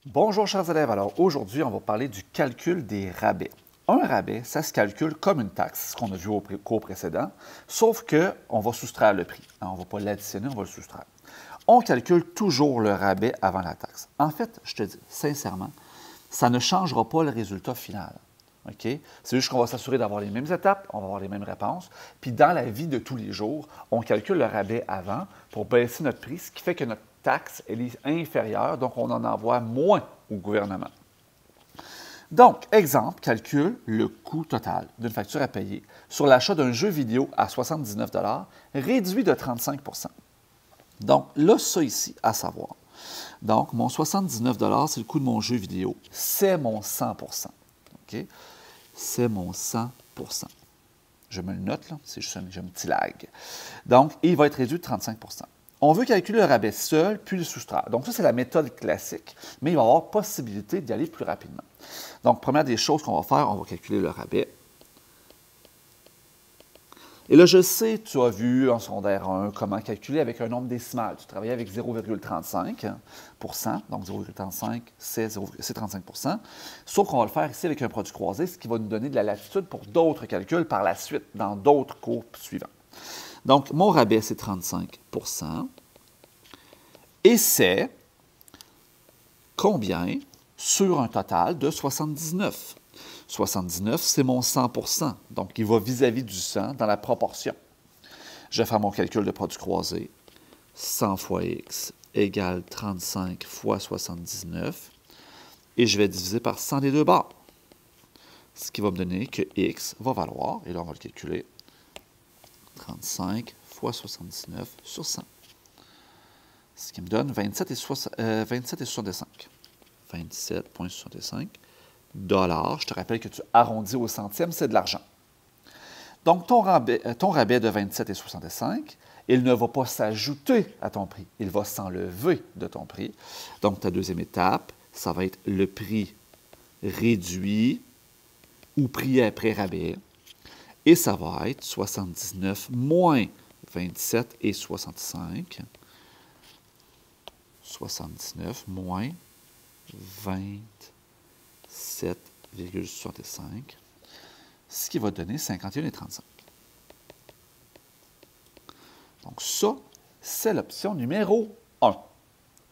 Bonjour chers élèves, alors aujourd'hui on va parler du calcul des rabais. Un rabais, ça se calcule comme une taxe, ce qu'on a vu au cours précédent, sauf qu'on va soustraire le prix. On ne va pas l'additionner, on va le soustraire. On calcule toujours le rabais avant la taxe. En fait, je te dis sincèrement, ça ne changera pas le résultat final. Okay? C'est juste qu'on va s'assurer d'avoir les mêmes étapes, on va avoir les mêmes réponses. Puis dans la vie de tous les jours, on calcule le rabais avant pour baisser notre prix, ce qui fait que notre taxe elle est inférieure, donc on en envoie moins au gouvernement. Donc, exemple, calcule le coût total d'une facture à payer sur l'achat d'un jeu vidéo à 79 réduit de 35 Donc, là, ça ici, à savoir. Donc, mon 79 c'est le coût de mon jeu vidéo. C'est mon 100 OK? C'est mon 100 Je me le note, là. C'est juste un petit lag. Donc, il va être réduit de 35 On veut calculer le rabais seul, puis le soustraire. Donc, ça, c'est la méthode classique, mais il va y avoir possibilité d'y aller plus rapidement. Donc, première des choses qu'on va faire, on va calculer le rabais. Et là, je sais, tu as vu en secondaire 1 comment calculer avec un nombre décimal. Tu travaillais avec 0,35 donc 0,35, c'est 35 Sauf qu'on va le faire ici avec un produit croisé, ce qui va nous donner de la latitude pour d'autres calculs par la suite, dans d'autres cours suivants. Donc, mon rabais, c'est 35 et c'est combien sur un total de 79? 79, c'est mon 100 donc il va vis-à-vis du 100 dans la proportion. Je vais faire mon calcul de produit croisé. 100 fois x égale 35 fois 79 et je vais diviser par 100 des deux bords. Ce qui va me donner que x va valoir, et là on va le calculer, 35 fois 79 sur 100. Ce qui me donne 27,65. 27,65 $. Je te rappelle que tu arrondis au centième, c'est de l'argent. Donc, ton rabais de 27,65, il ne va pas s'ajouter à ton prix, il va s'enlever de ton prix. Donc, ta deuxième étape, ça va être le prix réduit ou prix après rabais. Et ça va être 79 moins 27,65. 79 moins 27,65, ce qui va donner 51,35. Donc ça, c'est l'option numéro 1.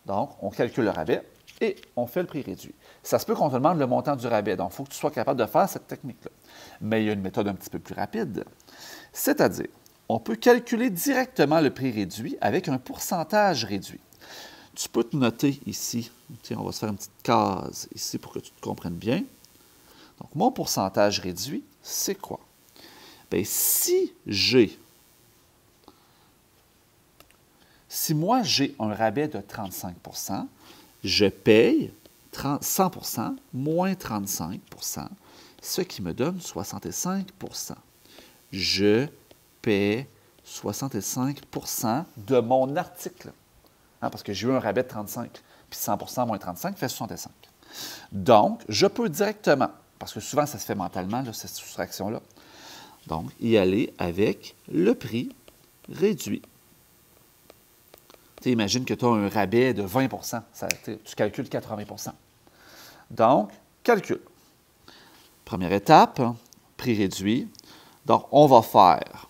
Donc, on calcule le rabais et on fait le prix réduit. Ça se peut qu'on te demande le montant du rabais, donc il faut que tu sois capable de faire cette technique-là. Mais il y a une méthode un petit peu plus rapide, c'est-à-dire, on peut calculer directement le prix réduit avec un pourcentage réduit. Tu peux te noter ici, tiens, on va se faire une petite case ici pour que tu te comprennes bien. Donc, mon pourcentage réduit, c'est quoi? Bien, si moi j'ai un rabais de 35 je paye 100 moins 35 ce qui me donne 65 Je paie 65 de mon article. Parce que j'ai eu un rabais de 35, puis 100 moins 35 fait 65. Donc, je peux directement, parce que souvent ça se fait mentalement, là, cette soustraction-là, donc y aller avec le prix réduit. Tu imagines que tu as un rabais de 20 tu calcules 80 Donc, calcul. Première étape, prix réduit. Donc, on va faire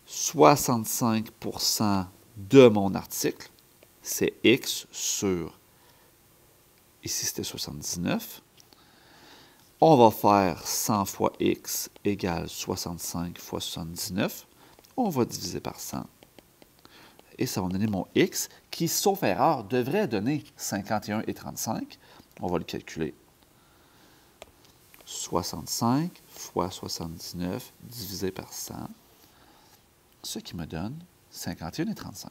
65 de mon article, c'est X sur, ici c'était 79. On va faire 100 fois X égale 65 fois 79. On va diviser par 100. Et ça va me donner mon X qui, sauf erreur, devrait donner 51,35. On va le calculer. 65 fois 79 divisé par 100, ce qui me donne 51,35.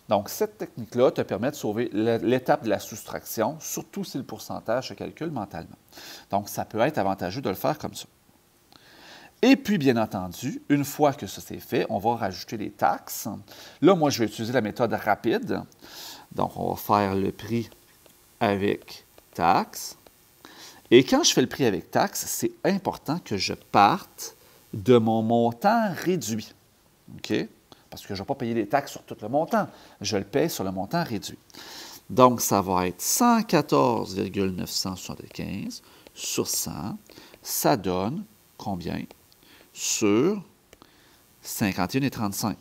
Donc, cette technique-là te permet de sauver l'étape de la soustraction, surtout si le pourcentage se calcule mentalement. Donc, ça peut être avantageux de le faire comme ça. Et puis, bien entendu, une fois que ça c'est fait, on va rajouter les taxes. Là, moi, je vais utiliser la méthode rapide. Donc, on va faire le prix avec taxes. Et quand je fais le prix avec taxes, c'est important que je parte de mon montant réduit. OK? parce que je ne vais pas payer les taxes sur tout le montant. Je le paye sur le montant réduit. Donc, ça va être 114,975 sur 100. Ça donne combien? Sur 51,35.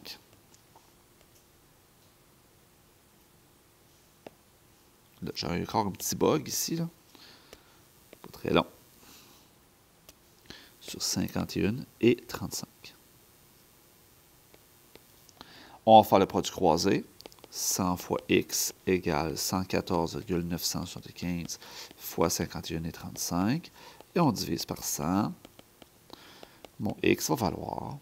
Là, j'ai encore un petit bug ici, là. Pas très long. Sur 51,35. On va faire le produit croisé. 100 fois x égale 114,975 fois 51,35. Et on divise par 100. Mon x va valoir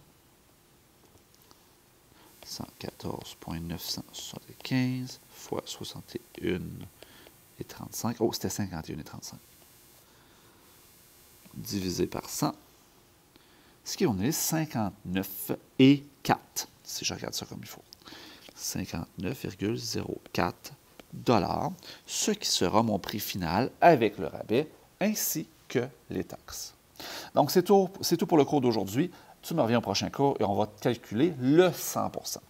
114,975 fois 61,35. Oh, c'était 51,35. Divisé par 100. Ce qui est 59,4, si je regarde ça comme il faut. 59,04 $, ce qui sera mon prix final avec le rabais ainsi que les taxes. Donc, c'est tout pour le cours d'aujourd'hui. Tu me reviens au prochain cours et on va calculer le 100 %.